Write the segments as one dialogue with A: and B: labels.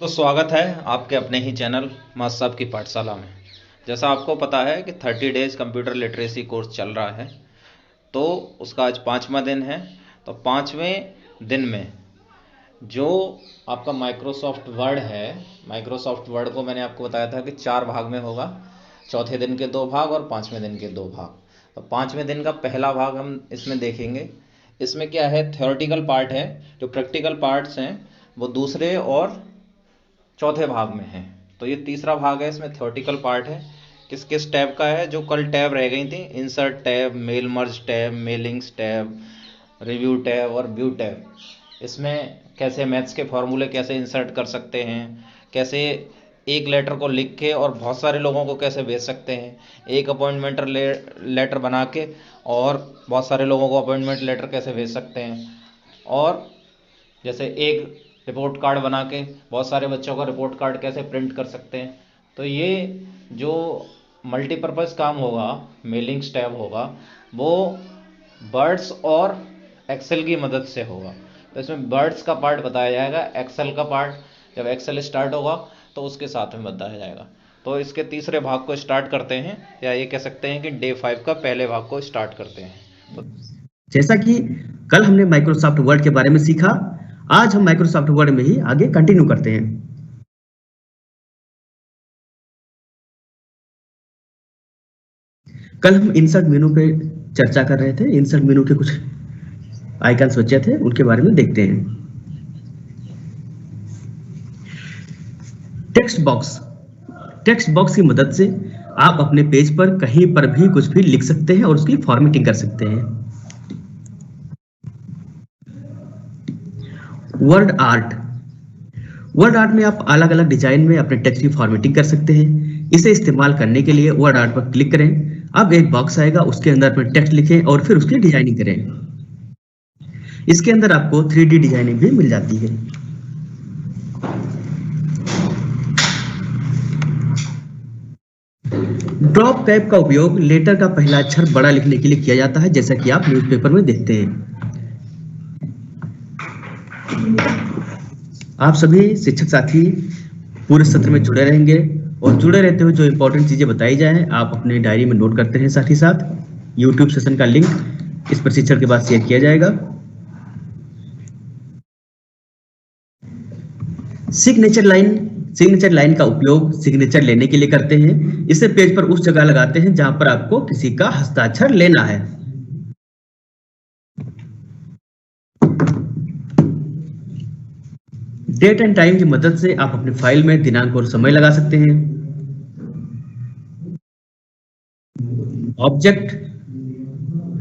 A: तो स्वागत है आपके अपने ही चैनल मास साहब की पाठशाला में। जैसा आपको पता है कि 30 डेज कंप्यूटर लिटरेसी कोर्स चल रहा है, तो उसका आज 5वां दिन है। तो 5वें दिन में जो आपका माइक्रोसॉफ्ट वर्ड है, माइक्रोसॉफ्ट वर्ड को मैंने आपको बताया था कि 4 भाग में होगा। चौथे दिन के 2 भाग और 5वें दिन के 2 भाग। तो 5वें दिन का पहला भाग हम इसमें देखेंगे। इसमें क्या है, थ्योरेटिकल पार्ट है। जो प्रैक्टिकल पार्ट्स हैं वो दूसरे और चौथे भाग में है। तो ये तीसरा भाग है, इसमें थ्योरेटिकल पार्ट है। किस किस टैब का है, जो कल टैब रह गई थी, insert tab, mail merge tab, mailings tab, review tab और व्यू टैब। इसमें कैसे मैथ्स के फॉर्मूले कैसे इंसर्ट कर सकते हैं, कैसे एक लेटर को लिख के और बहुत सारे लोगों को कैसे भेज सकते हैं, एक अपॉइंटमेंट लेटर बना के और बहुत सारे लोगों को अपॉइंटमेंट लेटर कैसे भेज सकते हैं, और जैसे एक रिपोर्ट कार्ड बना के बहुत सारे बच्चों का रिपोर्ट कार्ड कैसे प्रिंट कर सकते हैं। तो ये जो मल्टीपर्पज़ काम होगा, मेलिंग्स टैब होगा, वो वर्ड्स और एक्सेल की मदद से होगा। तो इसमें वर्ड्स का पार्ट बताया जाएगा, एक्सेल का पार्ट जब एक्सेल स्टार्ट होगा तो उसके साथ में बताया जाएगा। तो इसके तीसरे भाग को स्टार्ट करते हैं, या ये कह सकते हैं कि डे 5 का पहले भाग को स्टार्ट करते हैं। तो
B: जैसा कि कल हमने माइक्रोसॉफ्ट वर्ड के बारे में सीखा, आज हम माइक्रोसॉफ्ट वर्ड में ही आगे कंटिन्यू करते हैं। कल हम इंसर्ट मेनू पे चर्चा कर रहे थे। इंसर्ट मेनू के कुछ आइकन्स बचे थे, उनके बारे में देखते हैं। टेक्स्ट बॉक्स की मदद से आप अपने पेज पर कहीं पर भी कुछ भी लिख सकते हैं और उसकी फॉर्मेटिंग कर सकते हैं। वर्ड आर्ट में आप अलग अलग डिजाइन में अपने टेक्स्ट की फॉर्मेटिंग कर सकते हैं। इसे इस्तेमाल करने के लिए वर्ड आर्ट पर क्लिक करें। अब एक बॉक्स आएगा, उसके अंदर अपने टेक्स्ट लिखें और फिर उसकी डिजाइनिंग करें। इसके अंदर आपको 3D डिजाइनिंग भी मिल जाती है। ड्रॉप कैप का उपयोग लेटर का पहला अक्षर बड़ा लिखने के लिए किया जाता है, जैसा कि आप न्यूज़पेपर में देखते हैं। आप सभी शिक्षक साथी पूरे सत्र में जुड़े रहेंगे और जुड़े रहते हुए जो इंपॉर्टेंट चीजें बताई जाएं आप अपने डायरी में नोट करते हैं। साथ ही साथ यूट्यूब सेशन का लिंक इस प्रशिक्षण के बाद शेयर किया जाएगा। सिग्नेचर लाइन का उपयोग सिग्नेचर लेने के लिए करते हैं। इसे पेज पर उस जगह लगाते हैं जहां पर आपको किसी का हस्ताक्षर लेना है। डेट एंड टाइम की मदद से आप अपने फाइल में दिनांक और समय लगा सकते हैं। ऑब्जेक्ट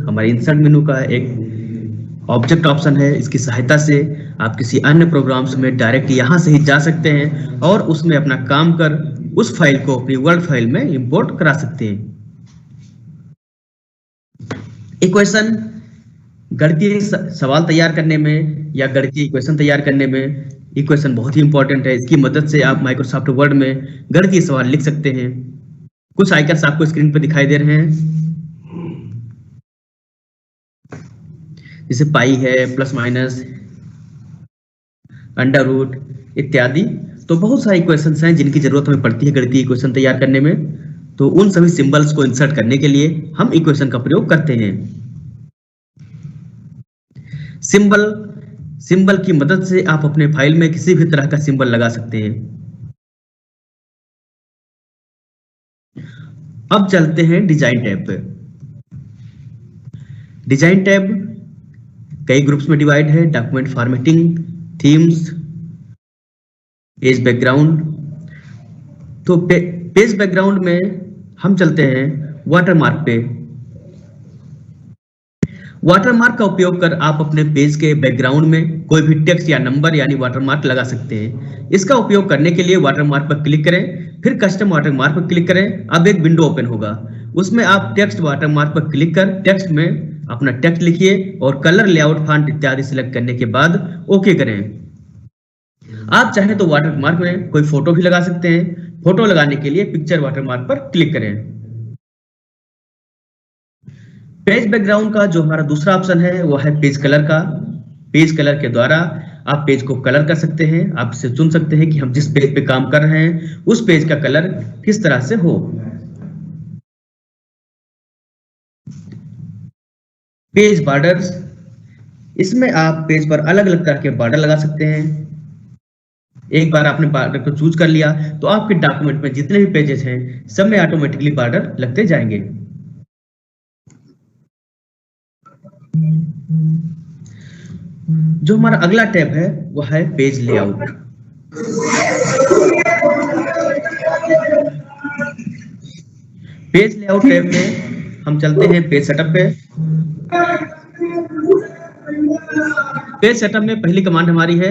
B: हमारे इंसर्ट मेनू का एक ऑब्जेक्ट ऑप्शन है। इसकी सहायता से आप किसी अन्य प्रोग्राम्स में डायरेक्ट यहां से ही जा सकते हैं और उसमें अपना काम कर उस फाइल को अपनी वर्ड फाइल में इंपोर्ट करा सकते हैं। इक्वेशन, गणितीय सवाल तैयार करने में या गणितीय इक्वेशन तैयार करने में इक्वेशन बहुत ही इंपॉर्टेंट है। इसकी मदद से आप माइक्रोसॉफ्ट वर्ड में गणितीय सवाल लिख सकते हैं। कुछ आइकन्स आपको स्क्रीन पर दिखाई दे रहे हैं, जैसे पाई है, प्लस माइनस, अंडर रूट इत्यादि। तो बहुत सारे इक्वेशंस हैं जिनकी जरूरत हमें पड़ती है गणितीय इक्वेशन तैयार करने में। तो उन सभी सिंबल्स को इंसर्ट करने के लिए हम इक्वेशन का प्रयोग करते हैं। सिंबल की मदद से आप अपने फाइल में किसी भी तरह का सिंबल लगा सकते हैं। अब चलते हैं डिजाइन टैब पे। डिजाइन टैब कई ग्रुप्स में डिवाइड है। Document formatting, themes, page background. तो पेज बैकग्राउंड में हम चलते हैं वाटरमार्क पे। वाटरमार्क का उपयोग कर आप अपने पेज के बैकग्राउंड में कोई भी टेक्स्ट या नंबर यानी वाटरमार्क लगा सकते हैं। इसका उपयोग करने के लिए वाटरमार्क पर क्लिक करें, फिर कस्टम वाटरमार्क पर क्लिक करें। अब एक विंडो ओपन होगा, उसमें आप टेक्स्ट वाटरमार्क पर क्लिक कर टेक्स्ट में अपना टेक्स्ट लिखिए और कलर, लेआउट, फॉन्ट इत्यादि सिलेक्ट करने के बाद ओके करें। आप चाहें तो वाटरमार्क में कोई फोटो भी लगा सकते हैं। फोटो लगाने के लिए पिक्चर वाटरमार्क पर क्लिक करें। पेज बैकग्राउंड का जो हमारा दूसरा ऑप्शन है वो है पेज कलर का। पेज कलर के द्वारा आप पेज को कलर कर सकते हैं। आप इसे चुन सकते हैं कि हम जिस पेज पे काम कर रहे हैं उस पेज का कलर किस तरह से हो। पेज बॉर्डर्स, इसमें आप पेज पर अलग अलग तरह के बॉर्डर लगा सकते हैं। एक बार आपने बॉर्डर को चूज कर लिया तो आपके डॉक्यूमेंट में जितने भी पेजेस हैं सब में ऑटोमेटिकली बॉर्डर लगते जाएंगे। जो हमारा अगला टैब है वह है page layout. Page layout tab में हम चलते हैं पेज सेटअप पे। पेज सेटअप में पहली कमांड हमारी है,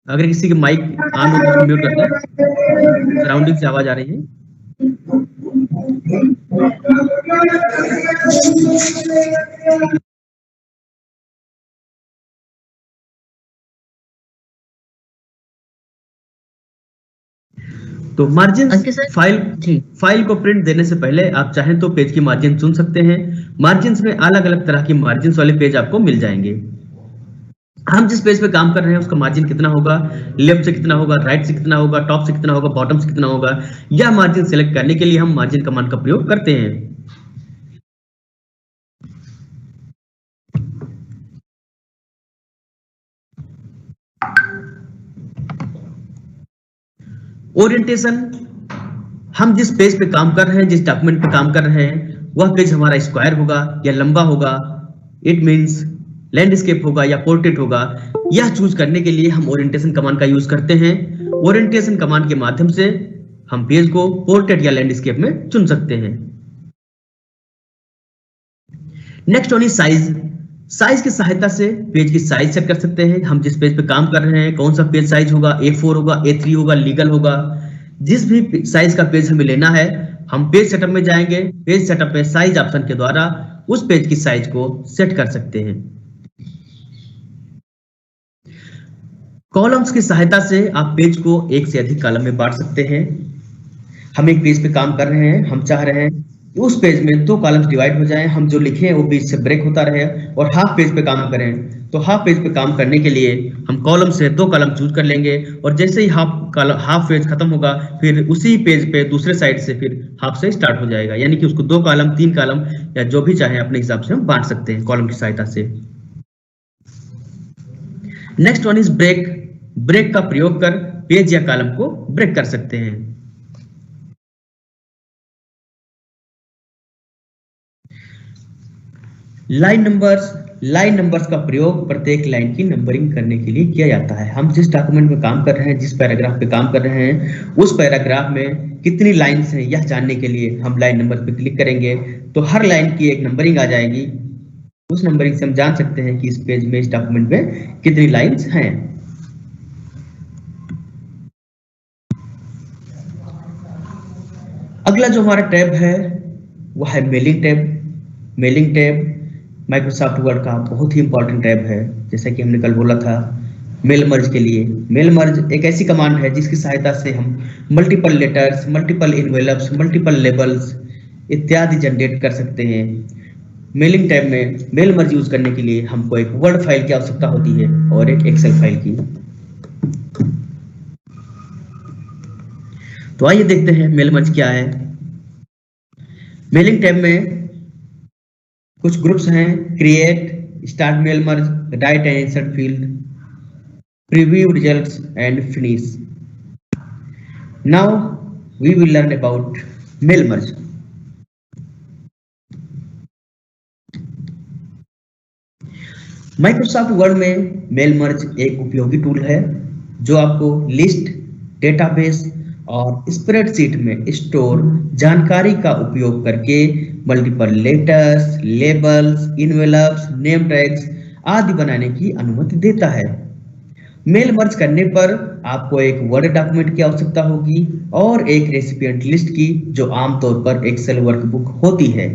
B: अगर किसी के माइक ऑन हो तो उसको म्यूट कर दें, सराउंडिंग से आवाज आ रही है। तो मार्जिन फाइल को प्रिंट देने से पहले आप चाहें तो पेज की मार्जिन चुन सकते हैं। मार्जिन में अलग अलग तरह की मार्जिन वाले पेज आपको मिल जाएंगे। हम जिस पेज पे काम कर रहे हैं उसका मार्जिन कितना होगा, लेफ्ट से कितना होगा, राइट से कितना होगा, टॉप से कितना होगा, बॉटम से कितना होगा, यह मार्जिन सेलेक्ट करने के लिए हम मार्जिन कमांड का प्रयोग करते हैं। ओरिएंटेशन, हम जिस पेज पे काम कर रहे हैं, जिस डॉक्यूमेंट पे काम कर रहे हैं वह पेज हमारा स्क्वायर होगा या लंबा होगा, इट मींस लैंडस्केप होगा या पोर्ट्रेट होगा, यह चूज करने के लिए हम ओरिएंटेशन कमांड का यूज करते हैं। ओरिएंटेशन कमांड के माध्यम से हम पेज को पोर्ट्रेट या लैंडस्केप में चुन सकते हैं। Next one is size. Size की सहायता से पेज की साइज सेट कर सकते हैं। हम जिस पेज पे काम कर रहे हैं कौन सा पेज साइज होगा, A4 होगा, A3 होगा, लीगल होगा, जिस भी साइज का पेज हमें लेना है हम पेज सेटअप में जाएंगे, पेज सेटअप में साइज ऑप्शन के द्वारा उस पेज की साइज को सेट कर सकते हैं। कॉलम्स की सहायता से आप पेज को एक से अधिक कॉलम में बांट सकते हैं। हम एक पेज पे काम कर रहे हैं, हम चाह रहे हैं उस पेज में 2 कॉलम्स डिवाइड हो जाएं, हम जो लिखे हैं वो बीच से ब्रेक होता रहे और हाफ पेज पे काम करें। तो हाफ पेज पे काम करने के लिए हम कॉलम से 2 कॉलम चूज कर लेंगे और जैसे ही हाफ पेज खत्म होगा फिर उसी पेज पे दूसरे साइड से फिर हाफ से स्टार्ट हो जाएगा, यानी कि उसको 2 कॉलम 3 कॉलम या जो भी चाहे अपने हिसाब से हम बांट सकते हैं कॉलम की सहायता से। Next one is break. Break का प्रयोग कर पेज या कॉलम को ब्रेक कर सकते हैं। लाइन नंबर्स का प्रयोग प्रत्येक लाइन की नंबरिंग करने के लिए किया जाता है। हम जिस डॉक्यूमेंट में काम कर रहे हैं, जिस पैराग्राफ पे काम कर रहे हैं, उस पैराग्राफ में कितनी लाइंस हैं यह जानने के लिए हम लाइन नंबर पे क्लिक करेंगे तो हर लाइन की एक नंबरिंग आ जाएगी। उस नंबरिंग से हम जान सकते हैं कि इस पेज में, इस डॉक्यूमेंट में कितनी लाइंस हैं। अगला जो हमारा टैब है वह है mailing tab. Mailing tab Microsoft word का बहुत ही इंपॉर्टेंट टैब है। जैसा कि हमने कल बोला था, मेल मर्ज के लिए मेल मर्ज एक ऐसी कमांड है जिसकी सहायता से हम multiple letters, multiple envelopes, multiple labels इत्यादि जनरेट कर सकते हैं। मेलिंग टैब में मेल मर्ज यूज करने के लिए हमको एक वर्ड फाइल की आवश्यकता होती है और एक एक्सेल फाइल की। तो आइए देखते हैं मेल मर्ज क्या है। मेलिंग टैब में कुछ ग्रुप्स हैं, create, start mail merge, write and insert field, preview results and finish. Now we will learn about mail merge. Microsoft Word में मेल मर्ज एक उपयोगी टूल है जो आपको लिस्ट, डेटाबेस और स्प्रेडशीट में स्टोर जानकारी का उपयोग करके multiple letters, labels, envelopes, name tags आदि बनाने की अनुमति देता है। मेल मर्ज करने पर आपको एक वर्ड डॉक्यूमेंट की आवश्यकता होगी और एक रेसिपिएंट लिस्ट की, जो आमतौर पर एक्सेल वर्कबुक होती है।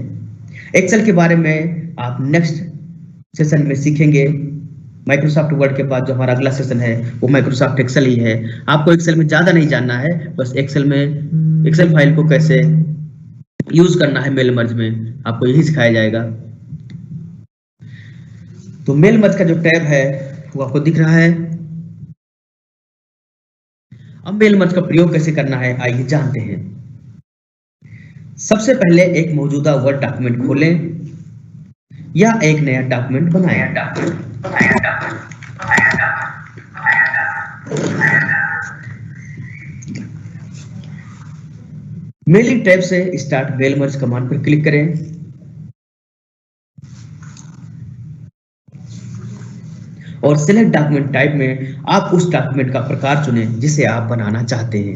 B: एक्सेल के बारे में आप नेक्स्ट सेशन में सीखेंगे। माइक्रोसॉफ्ट वर्ड के बाद जो हमारा अगला सेशन है वो माइक्रोसॉफ्ट एक्सेल ही है। आपको एक्सेल में ज्यादा नहीं जानना है, बस एक्सेल फाइल को कैसे यूज करना है मेल मर्ज में आपको यही सिखाया जाएगा। तो मेल मर्ज का जो टैब है वो आपको दिख रहा है। अब मेल मर्ज का प्रयोग कैसे करना है आइए जानते हैं। सबसे पहले एक मौजूदा वर्ड डॉक्यूमेंट खोलें या एक नया डॉक्यूमेंट बनाएं। मेलिंग टैब से स्टार्ट मेल मर्ज कमांड पर क्लिक करें। और सिलेक्ट डॉक्यूमेंट टाइप में आप उस डॉक्यूमेंट का प्रकार चुनें जिसे आप बनाना चाहते हैं।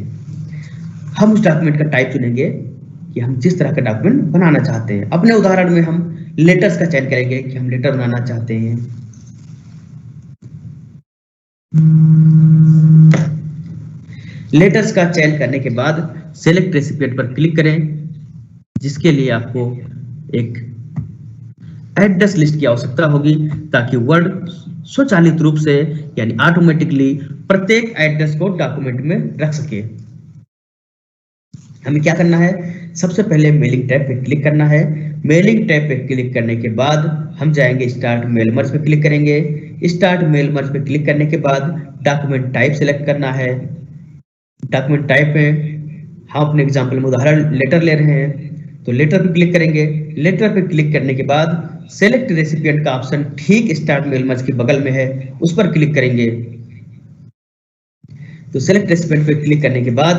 B: हम उस डॉक्यूमेंट का टाइप चुनेंगे कि हम जिस तरह का डॉक्यूमेंट बनाना चाहते हैं। अपने उदाहरण में हम लेटर्स का चयन करेंगे कि हम लेटर बनाना चाहते हैं। लेटर्स का चयन करने के बाद सेलेक्ट रेसिपिएंट पर क्लिक करें, जिसके लिए आपको एक एड्रेस लिस्ट की आवश्यकता होगी ताकि वर्ड स्वचालित रूप से यानी ऑटोमेटिकली प्रत्येक एड्रेस को डॉक्यूमेंट में रख सके। हमें क्या करना है, सबसे पहले मेलिंग टैब पे क्लिक करना है। मेलिंग टैब पे क्लिक करने के बाद हम जाएंगे स्टार्ट मेल मर्ज पे क्लिक करेंगे। स्टार्ट मेल मर्ज पे क्लिक करने के बाद डॉक्यूमेंट टाइप सेलेक्ट करना है। डॉक्यूमेंट टाइप में हम अपने एग्जांपल में उदाहरण लेटर ले रहे हैं तो लेटर पे क्लिक करेंगे। लेटर पे क्लिक करने के बाद सेलेक्ट रेसिपिएंट का ऑप्शन ठीक स्टार्ट मेल मर्ज के बगल में है, उस पर क्लिक करेंगे। तो सेलेक्ट रेसिपिएंट पे क्लिक करने के बाद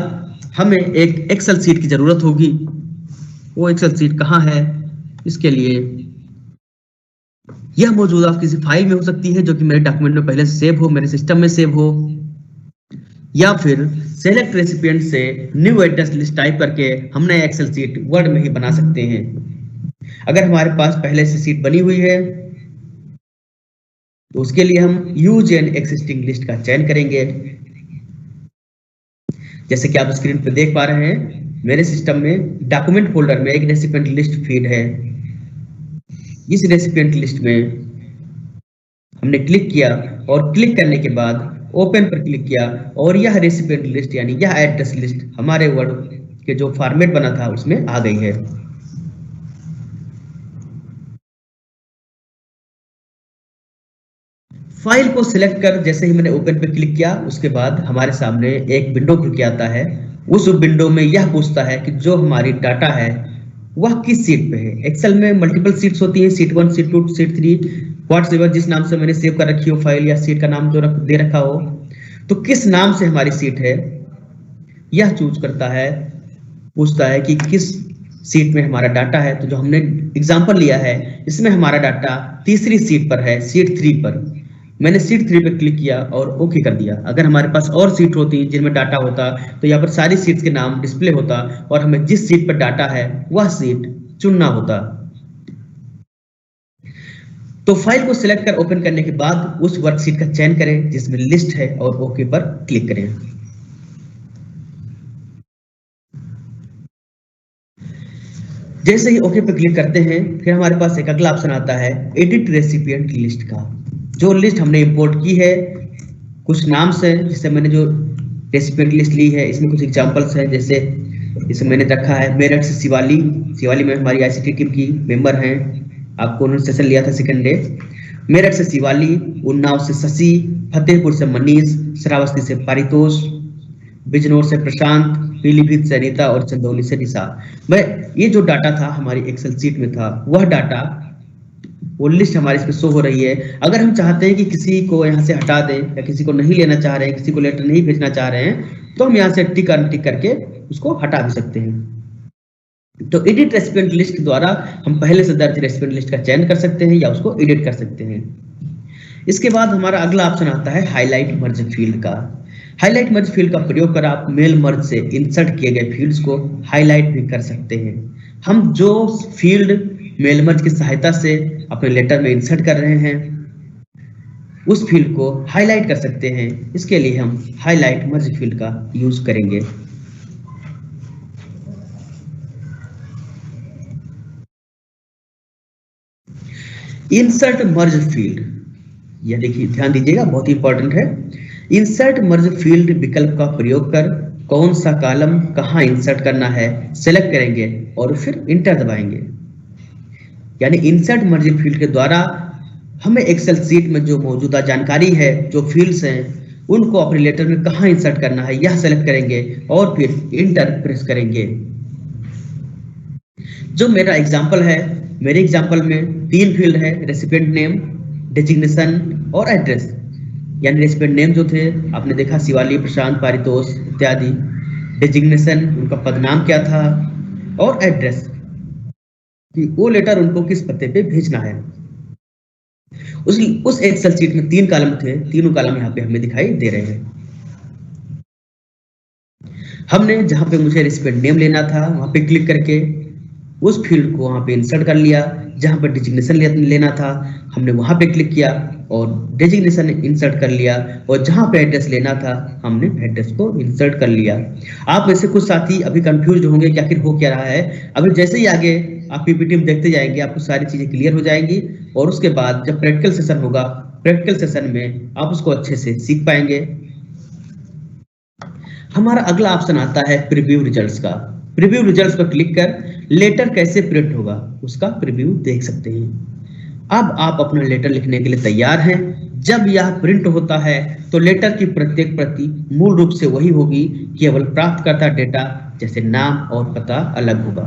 B: हमें एक एक्सेल सीट की जरूरत होगी। वो एक्सेल सीट कहाँ है, इसके लिए यह मौजूदा किसी फाइल में हो सकती है जो कि मेरे डॉक्यूमेंट में पहले से सेव हो, मेरे सिस्टम में सेव हो, या फिर सेलेक्ट रेसिपिएंट से न्यू एड्रेस लिस्ट टाइप करके हम नया एक्सेल सीट वर्ड में ही बना सकते हैं। अगर हमारे पास पहले से सीट बनी हुई है तो उसके लिए हम यूज एन एक्सिस्टिंग लिस्ट का चयन करेंगे। जैसे कि आप स्क्रीन पर देख पा रहे हैं, मेरे सिस्टम में डॉक्यूमेंट फोल्डर में एक रेसिपिएंट लिस्ट फीड है। इस रेसिपिएंट लिस्ट में हमने क्लिक किया और क्लिक करने के बाद ओपन पर क्लिक किया और यह रेसिपिएंट लिस्ट यानी यह एड्रेस लिस्ट हमारे वर्ड के जो फॉर्मेट बना था उसमें आ गई है। फाइल को सिलेक्ट कर जैसे ही मैंने ओपन पे क्लिक किया उसके बाद हमारे सामने एक विंडो खुल के आता है। उस विंडो में यह पूछता है कि जो हमारी डाटा है वह किस सीट पे है। एक्सेल में मल्टीपल सीट्स होती हैं, सीट 1, सीट 2, सीट 3, व्हाटएवर जिस नाम से मैंने सेव कर रखी हो फाइल या सीट का नाम जो दे रखा हो, तो किस नाम से हमारी सीट है यह चूज करता है। पूछता है कि किस सीट में हमारा डाटा है। तो जो हमने एग्जांपल लिया है इसमें हमारा डाटा तीसरी सीट पर है, सीट 3 पर। मैंने सीट 3 पे क्लिक किया और ओके कर दिया। अगर हमारे पास और सीट होती जिनमें डाटा होता तो यहाँ पर सारी सीट्स के नाम डिस्प्ले होता और हमें जिस सीट पर डाटा है वह सीट चुनना होता। तो फाइल को सिलेक्ट कर ओपन करने के बाद उस वर्कशीट का चयन करें जिसमें लिस्ट है और ओके पर क्लिक करें। जैसे ही ओके पर क्लिक करते हैं फिर हमारे पास एक अगला ऑप्शन आता है एडिट रेसिपिएंट लिस्ट का। जो लिस्ट हमने इंपोर्ट की है कुछ नाम से, जिससे मैंने जो रेसिपिएंट लिस्ट ली है इसमें कुछ एग्जांपल्स हैं। जैसे इसे मैंने रखा है मेरठ से शिवाली में हमारी आईसीटी टीम की मेंबर हैं, आपको उन्होंने सेशन लिया था सेकंड डे। मेरठ से शिवाली, उन्नाव से शशि, फतेहपुर से मनीष, श्रावस्ती से पारितोष, बिजनौर से प्रशांत, पीलीभीत से अनीता और चंदौली से निशा। मैं ये जो डाटा था हमारी एक्सेल शीट में था वह डाटा वो लिस्ट हमारी इसमें शो हो रही है। अगर हम चाहते हैं कि किसी को यहाँ से हटा दें या किसी को नहीं लेना चाह रहे हैं, किसी को लेटर नहीं भेजना चाह रहे हैं, तो हम यहाँ से टिक करके उसको हटा भी सकते हैं। तो एडिट रेसिपिएंट लिस्ट के द्वारा हम पहले से दर्ज रेसिपिएंट लिस्ट का चयन कर सकते हैं या उसको एडिट कर सकते हैं। इसके बाद हमारा अगला ऑप्शन आता है हाईलाइट मर्ज फील्ड का। हाईलाइट मर्ज फील्ड का प्रयोग कर आप मेल मर्ज से इंसर्ट किए गए फील्ड्स को हाईलाइट भी कर सकते हैं। हम जो फील्ड मेल मर्ज की सहायता से अपने लेटर में इंसर्ट कर रहे हैं उस फील्ड को हाईलाइट कर सकते हैं। इसके लिए हम हाईलाइट मर्ज फील्ड का यूज करेंगे। इंसर्ट मर्ज फील्ड, यह देखिए ध्यान दीजिएगा बहुत ही इंपॉर्टेंट है। इंसर्ट मर्ज फील्ड विकल्प का प्रयोग कर कौन सा कॉलम कहां इंसर्ट करना है सेलेक्ट करेंगे और फिर इंटर दबाएंगे। यानी इंसर्ट मर्ज फील्ड के द्वारा हमें एक्सेल सीट में जो मौजूदा जानकारी है, जो फील्ड्स हैं, उनको अपने लेटर में कहाँ इंसर्ट करना है यह सेलेक्ट करेंगे और फिर इंटर प्रेस करेंगे। जो मेरा एग्जाम्पल है, मेरे एग्जाम्पल में 3 फील्ड है, रेसिपिएंट नेम, डेजिग्नेशन और एड्रेस। यानी रेसिपिएंट नेम जो थे आपने देखा शिवाली, प्रशांत, पारितोष इत्यादि। डेजिग्नेशन उनका पदनाम क्या था, और एड्रेस कि वो लेटर उनको किस पते पे भेजना है। उस एक्सेल शीट में 3 कॉलम थे, तीनों कॉलम यहाँ पे हमें दिखाई दे रहे हैं। हमने जहाँ पे मुझे रेसिपिएंट नेम लेना था वहाँ पे क्लिक करके उस फील्ड को वहाँ पे इंसर्ट कर लिया। जहाँ पर डेजिग्नेशन लेना था हमने वहाँ पे क्लिक किया और डेजिग्नेशन इंसर्ट कर लिया, और जहाँ पे एड्रेस लेना था हमने एड्रेस को इंसर्ट कर लिया। आप में से कुछ साथी अभी कंफ्यूज होंगे कि आखिर हो क्या रहा है। अभी जैसे ही आगे आप पीपीटी में देखते जाएंगे आपको सारी चीजें क्लियर हो जाएंगी, और उसके बाद जब प्रैक्टिकल सेशन होगा, प्रैक्टिकल सेशन में आप उसको अच्छे से सीख पाएंगे। हमारा अगला ऑप्शन आता है प्रीव्यू रिजल्ट्स का। प्रीव्यू रिजल्ट्स पर क्लिक कर लेटर कैसे प्रिंट होगा उसका प्रीव्यू देख सकते हैं। अब आप अपना लेटर लिखने के लिए तैयार हैं। जब यह प्रिंट होता है तो लेटर की प्रत्येक प्रति मूल रूप से वही होगी, केवल प्राप्तकर्ता डेटा जैसे नाम और पता अलग होगा।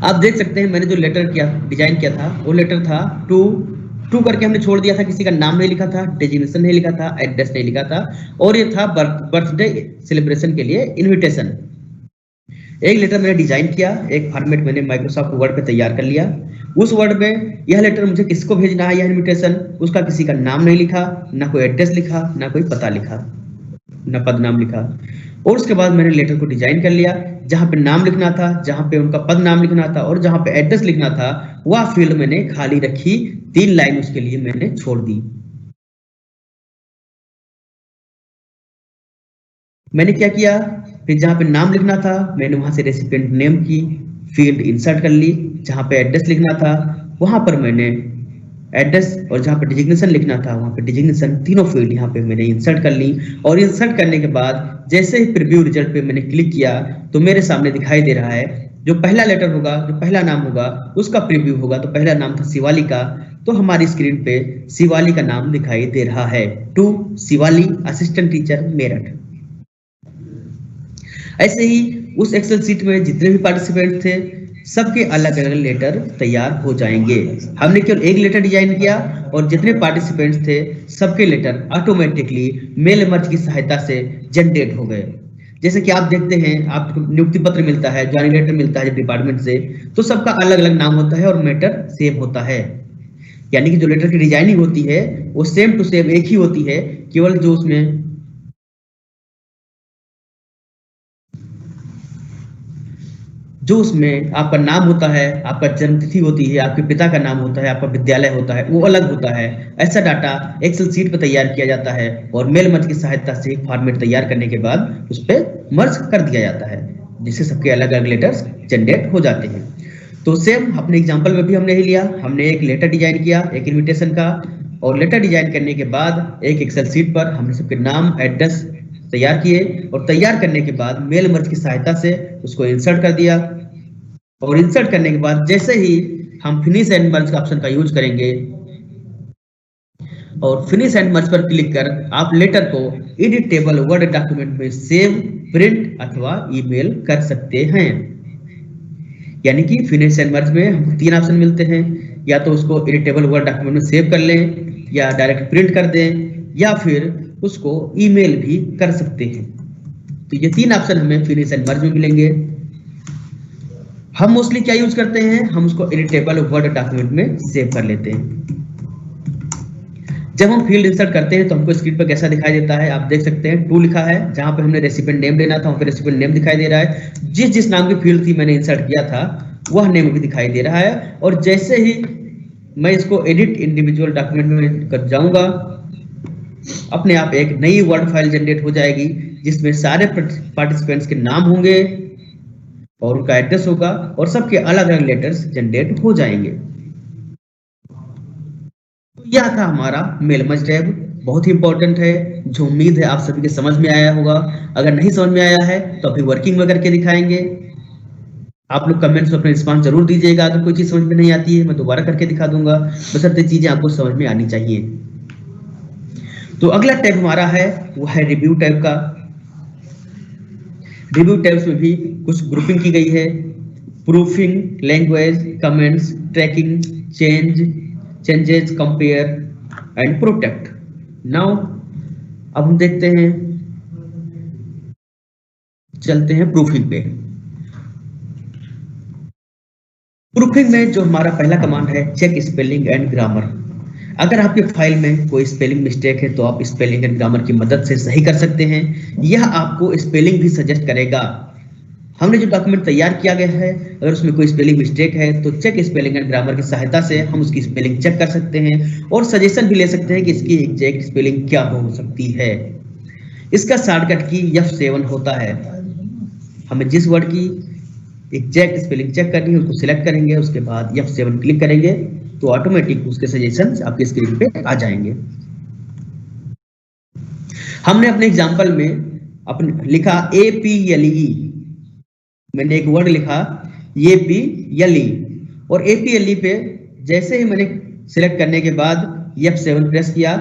B: आप देख सकते हैं मैंने जो लेटर डिजाइन किया था वो लेटर था टू करके हमने छोड़ दिया था, किसी का नाम नहीं लिखा था, डेजिग्नेशन नहीं लिखा था, एड्रेस नहीं लिखा था, और ये था बर्थडे सेलिब्रेशन के लिए इनविटेशन। एक लेटर मैंने डिजाइन किया, एक फॉर्मेट मैंने माइक्रोसॉफ्ट वर्ड पे तैयार कर लिया। उस वर्ड में यह लेटर मुझे किसको भेजना है, यह इनविटेशन, उसका किसी का नाम नहीं लिखा, ना कोई एड्रेस लिखा, ना कोई पता लिखा, ना पद नाम लिखा। और उसके बाद मैंने लेटर को डिजाइन कर लिया। जहां पे नाम लिखना था, जहां पे उनका पद नाम लिखना था और जहां पे एड्रेस लिखना था वह फील्ड मैंने खाली रखी, 3 लाइन उसके लिए मैंने छोड़ दी। मैंने क्या किया, फिर जहां पे नाम लिखना था मैंने वहां से रेसिपिएंट नेम की फील्ड इंसर्ट कर ली। जहां पे एड्रेस लिखना था वहां पर मैंने एड्रेस, और जहां पे डिजिग्नेशन लिखना था वहां पे डिजिग्नेशन, तीनों फील्ड यहाँ पे मैंने इंसर्ट कर ली। और इंसर्ट करने के बाद जैसे ही प्रीव्यू रिजल्ट पे मैंने क्लिक किया तो मेरे सामने दिखाई दे रहा है जो पहला लेटर होगा, जो पहला नाम होगा उसका प्रीव्यू होगा। तो पहला नाम था शिवाली का, तो हमारी स्क्रीन पे शिवाली का नाम दिखाई दे रहा है, to Shivali, assistant teacher Meerut. ऐसे ही उस एक्सेल सीट में जितने भी पार्टिसिपेंट थे सबके अलग अलग लेटर तैयार हो जाएंगे। हमने केवल एक लेटर डिजाइन किया और जितने पार्टिसिपेंट्स थे सबके लेटर ऑटोमेटिकली मेल मर्ज की सहायता से जनरेट हो गए। जैसे कि आप देखते हैं आपको नियुक्ति पत्र मिलता है, ज्वाइनिंग लेटर मिलता है डिपार्टमेंट से, तो सबका अलग अलग नाम होता है और मैटर सेम होता है। यानी कि जो लेटर की डिजाइनिंग होती है वो सेम टू सेम एक ही होती है, केवल जो उसमें आपका नाम होता है, आपका जन्म तिथि होती है, आपके पिता का नाम होता है, आपका विद्यालय होता है, वो अलग होता है। ऐसा डाटा एक्सेल सीट पर तैयार किया जाता है और मेल मर्ज की सहायता से एक फॉर्मेट तैयार करने के बाद उस पर मर्ज कर दिया जाता है, जिससे सबके अलग अलग लेटर्स जनरेट हो जाते हैं। तो सेम अपने एग्जाम्पल में भी हमने ही लिया, हमने एक लेटर डिजाइन किया, एक इन्विटेशन का, और लेटर डिजाइन करने के बाद एक एक्सेल सीट पर हमने सबके नाम, एड्रेस तैयार किए, और तैयार करने के बाद मेल मर्ज की सहायता से उसको इंसर्ट कर दिया। और इंसर्ट करने के बाद जैसे ही हम फिनिश एंड मर्ज का ऑप्शन का यूज करेंगे और फिनिश एंड मर्ज पर क्लिक कर आप लेटर को एडिटेबल वर्ड डॉक्यूमेंट में सेव, प्रिंट अथवा ईमेल कर सकते हैं। यानी कि फिनिश एंड मर्ज में हमको 3 ऑप्शन मिलते हैं, या तो उसको एडिटेबल वर्ड डॉक्यूमेंट में सेव कर लें, या डायरेक्ट प्रिंट कर दें, या फिर उसको ईमेल भी कर सकते हैं। तो ये 3 ऑप्शन हमें फिनिश एंड मर्ज में मिलेंगे। हम मोस्टली क्या यूज करते हैं, हम उसको एडिटेबल वर्ड डॉक्यूमेंट में सेव कर लेते हैं। जब हम फील्ड इंसर्ट करते हैं तो हमको स्क्रीन पर कैसा दिखाई देता है, आप देख सकते हैं 2 लिखा है, जहां पे हमने रेसिपिएंट नेम लेना था वहां पे रेसिपिएंट नेम दिखाई दे रहा है। जिस नाम की फील्ड थी मैंने इंसर्ट किया था वह नेम भी दिखाई दे रहा है। और जैसे ही मैं इसको एडिट इंडिविजुअल डॉक्यूमेंट में कर जाऊंगा, अपने आप एक नई वर्ड फाइल जनरेट हो जाएगी जिसमें सारे पार्टिसिपेंट्स के नाम होंगे और उनका एड्रेस होगा, और सबके अलग अलग लेटर्स जनरेट हो जाएंगे। तो यह था हमारा मेल मर्ज टैब, बहुत ही इंपॉर्टेंट है, जो उम्मीद है आप सभी के समझ में आया होगा। अगर नहीं समझ में आया है तो अभी वर्किंग में करके दिखाएंगे। आप लोग कमेंट्स में अपना रिस्पांस जरूर दीजिएगा। अगर कोई चीज समझ में नहीं आती है मैं दोबारा करके दिखा दूंगा, बशर्ते चीजें आपको समझ में आनी चाहिए। तो अगला टैब हमारा है वो है रिव्यू टैब का। रिव्यू टैब्स में भी कुछ ग्रुपिंग की गई है, proofing, language, comments, tracking, changes, compare and protect. Now अब हम देखते हैं, चलते हैं प्रूफिंग पे। प्रूफिंग में जो हमारा पहला कमांड है चेक स्पेलिंग एंड ग्रामर। अगर आपके फाइल में कोई स्पेलिंग मिस्टेक है तो आप स्पेलिंग एंड ग्रामर की मदद से सही कर सकते हैं। यह आपको स्पेलिंग भी सजेस्ट करेगा। हमने जो डॉक्यूमेंट तैयार किया गया है, अगर उसमें कोई स्पेलिंग मिस्टेक है तो चेक स्पेलिंग एंड ग्रामर की सहायता से हम उसकी स्पेलिंग चेक कर सकते हैं और सजेशन भी ले सकते हैं कि इसकी एग्जैक्ट स्पेलिंग क्या हो सकती है। इसका शॉर्टकट की F7 होता है। हमें जिस वर्ड की एग्जैक्ट स्पेलिंग चेक करनी है उसको सिलेक्ट करेंगे, उसके बाद F7 क्लिक करेंगे तो ऑटोमेटिक उसके सजेशंस आपके स्क्रीन पे आ जाएंगे। हमने अपने एग्जांपल में अपने लिखा APLE, मैंने एक वर्ड लिखा APLE और APLE पे जैसे ही मैंने सिलेक्ट करने के बाद F7 प्रेस किया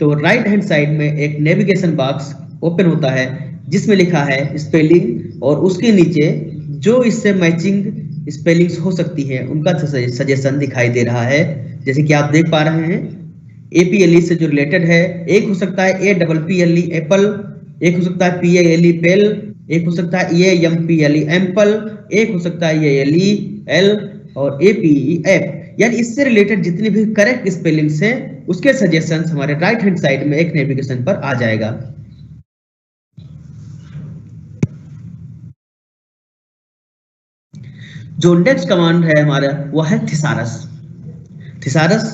B: तो राइट हैंड साइड में एक नेविगेशन बॉक्स ओपन होता है जिसमें लिखा है स्पेलिंग और उसके नीचे जो इससे मैचिंग स्पेलिंग्स हो सकती है उनका सजेशन दिखाई दे रहा है। जैसे कि आप देख पा रहे हैं APLE से जो रिलेटेड है, एक हो सकता है APPLE एप्पल, एक हो सकता है PALE पेल, एक हो सकता है AMPLE एम्पल, एक हो सकता है ALE एल और APE एप। यानी इससे रिलेटेड जितनी भी करेक्ट स्पेलिंग्स हैं उसके सजेशंस हमारे राइट हैंड साइड में एक नेविगेशन पर आ जाएगा। जो नेक्स्ट कमांड है हमारा वो है थिसारस। थिसारस,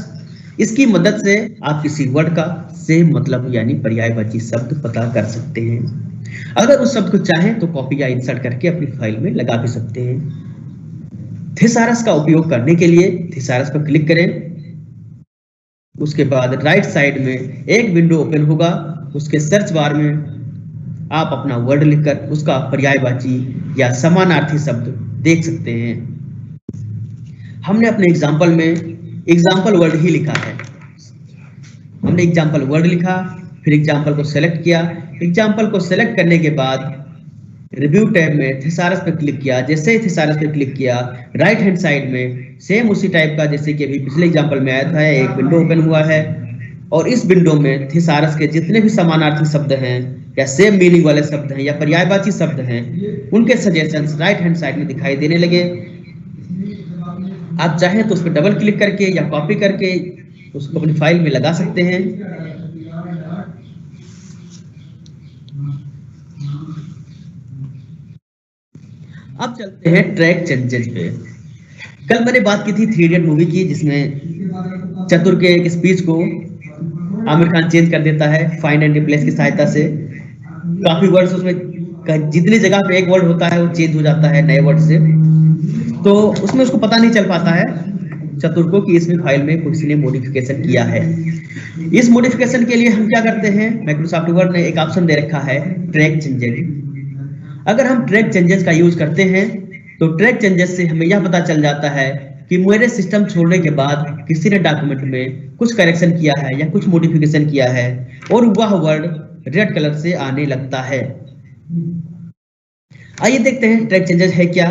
B: इसकी मदद से आप किसी वर्ड का सेम मतलब यानी पर्यायवाची शब्द पता कर सकते हैं। अगर उस शब्द को चाहें तो कॉपी या इंसर्ट करके अपनी फाइल में लगा भी सकते हैं। थिसारस का उपयोग करने के लिए थिसारस पर क्लिक करें, उसके बाद राइट साइड में एक विंडो ओपन होगा। उसके सर्च बार में आप अपना वर्ड लिखकर उसका पर्यायवाची या समानार्थी शब्द देख सकते हैं। हमने अपने एग्जाम्पल में एग्जाम्पल वर्ड ही लिखा है। हमने एग्जाम्पल वर्ड लिखा, फिर एग्जाम्पल को सेलेक्ट किया। एग्जाम्पल को सेलेक्ट करने के बाद रिव्यू टैब में थिसारस पे क्लिक किया। जैसे ही थिसारस पे क्लिक किया राइट हैंड साइड में सेम उसी टाइप का जैसे कि अभी पिछले एग्जाम्पल में आया था एक विंडो ओपन हुआ है और इस विंडो में थिसारस के जितने भी समानार्थी शब्द हैं या सेम मीनिंग वाले शब्द हैं या पर्यायवाची शब्द हैं उनके सजेशंस राइट हैंड साइड में दिखाई देने लगे। आप चाहें तो उस पर डबल क्लिक करके या कॉपी करके उसको अपनी फाइल में लगा सकते हैं। अब चलते हैं ट्रैक चेंजेस पे। कल मैंने बात की थी 3 इडियट मूवी की जिसमें चतुर के एक स्पीच को आमिर खान चेंज कर देता है फाइंड एंड रिप्लेस की सहायता से। काफी वर्ड्स उसमें जितनी जगह पे एक वर्ड होता है वो चेंज हो जाता है नए वर्ड से, तो उसमें उसको पता नहीं चल पाता है चतुर को कि इसमें फाइल में किसी ने मॉडिफिकेशन किया है। इस मॉडिफिकेशन के लिए हम क्या करते हैं, माइक्रोसॉफ्ट वर्ड ने एक ऑप्शन दे रखा है ट्रैक चेंजेस। अगर हम ट्रैक चेंजेस का यूज करते हैं तो ट्रैक चेंजेस से हमें यह पता चल जाता है कि मेरे सिस्टम छोड़ने के बाद किसी ने डॉक्यूमेंट में कुछ करेक्शन किया है या कुछ मॉडिफिकेशन किया है और वह वर्ड रेड कलर से आने लगता है। आइए देखते हैं ट्रैक चेंजेस है क्या।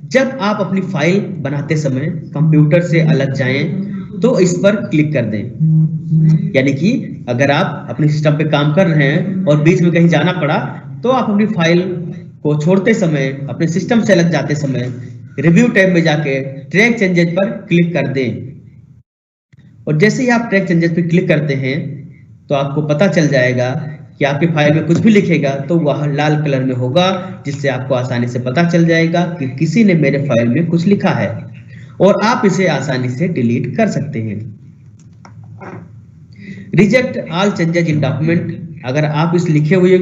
B: जब आप अपनी फाइल बनाते समय कंप्यूटर से अलग जाएं तो इस पर क्लिक कर दें। यानी कि अगर आप अपने सिस्टम पे काम कर रहे हैं और बीच में कहीं जाना पड़ा तो आप अपनी फाइल को छोड़ते समय, अपने सिस्टम से अलग जाते समय रिव्यू टैब में जाके ट्रैक चेंजेस पर क्लिक कर दें। और जैसे ही आप ट्रैक चेंजेस पर क्लिक करते हैं तो आपको पता चल जाएगा कि आपकी फाइल में कुछ भी लिखेगा तो वह लाल कलर में होगा, जिससे आपको आसानी से पता चल जाएगा कि किसी ने मेरे फाइल में कुछ लिखा है और आप इसे आसानी से डिलीट कर सकते हैं। Reject all changes in document, अगर आप इस लिखे हुए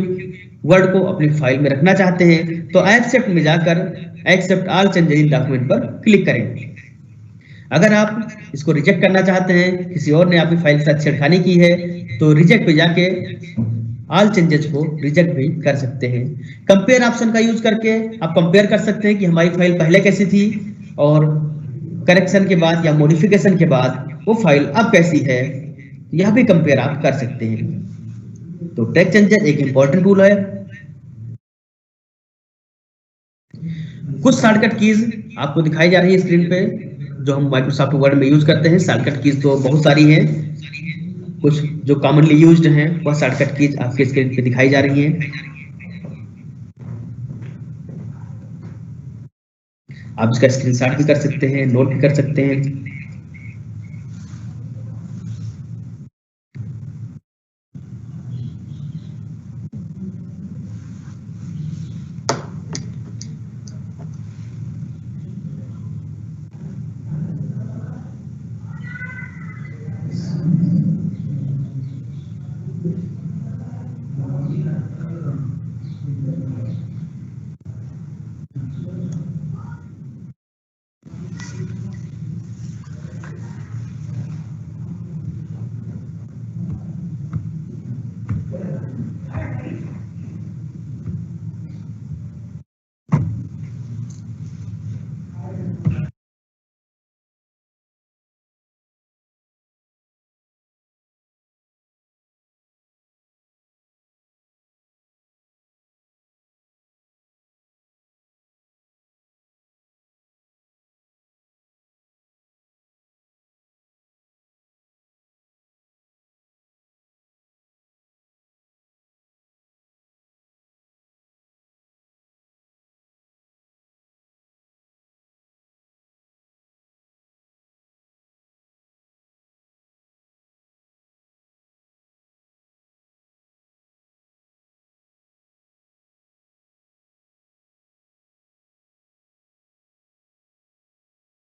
B: वर्ड को अपनी फाइल में रखना चाहते हैं तो एक्सेप्ट में जाकर accept all changes in document पर क्लिक करें। अगर आप इसको रिजेक्ट करना चाहते हैं, किसी और ने आपकी फाइल के साथ छेड़खानी की है, तो रिजेक्ट पे जाके ऑल चेंजेस को रिजेक्ट भी कर सकते हैं। कंपेयर ऑप्शन का यूज करके आप कंपेयर कर सकते हैं कि हमारी फाइल पहले कैसी थी और करेक्शन के बाद या मॉडिफिकेशन के बाद वो फाइल अब कैसी है, यह भी कंपेयर आप कर सकते हैं। तो टेक्स्ट चेंजर एक इंपॉर्टेंट टूल है। कुछ शॉर्टकट कीज आपको दिखाई जा रही है स्क्रीन पे, जो हम माइक्रोसॉफ्ट वर्ड में यूज करते हैं। शॉर्टकट कीज तो बहुत सारी हैं, कुछ जो कॉमनली यूज्ड हैं वह शॉर्टकट कीज आपके स्क्रीन पे दिखाई जा रही हैं। आप इसका स्क्रीनशॉट भी कर सकते हैं, नोट भी कर सकते हैं।